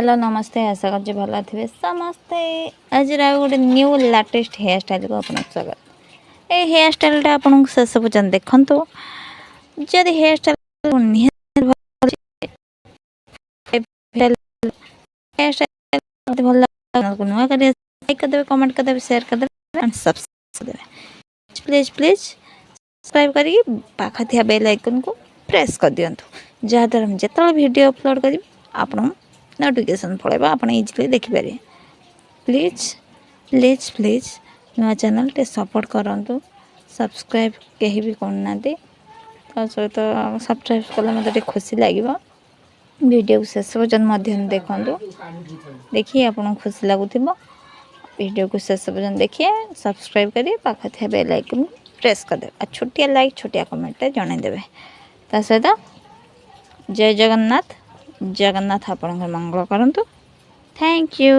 हेलो नमस्ते आशा कर भल थे समस्ते आज गोटे न्यू लेटेस्ट हेयर स्टाइल को आपन स्वागत। ये हेयर स्टाइल आपन शेष पर्यटन देखु जदि हेयर स्टाइल भल नुआ कर लाइक करदे कमेंट करदे शेयर करदे एंड सब्सक्राइब करदे प्लीज प्लीज सब्सक्राइब करी पाखा थिया बेल आइकन को प्रेस कर दियंतु जहाँद्वारा हम जिते वीडियो अपलोड करी आपन नोटिफिकेशन पड़ेगा आप इजिली देखिपारे। प्लीज प्लीज प्लीज नुआ चैनल टे सपोर्ट करंतु सब्सक्राइब कहीं भी करना सहित सब्सक्राइब कले मतलब खुशी लगे वीडियो को शेष पर्यटन देखु देखिए आपको खुशी लगुव वीडियो को शेष पर्यटन देखिए सब्सक्राइब करिए पाखा थे बेल आइकन प्रेस करदे और छोटिया लाइक छोटिया कमेंट जनईदेवे ता सहित जय जगन्नाथ जगन्नाथ आपण मंगल करंतु। Thank you.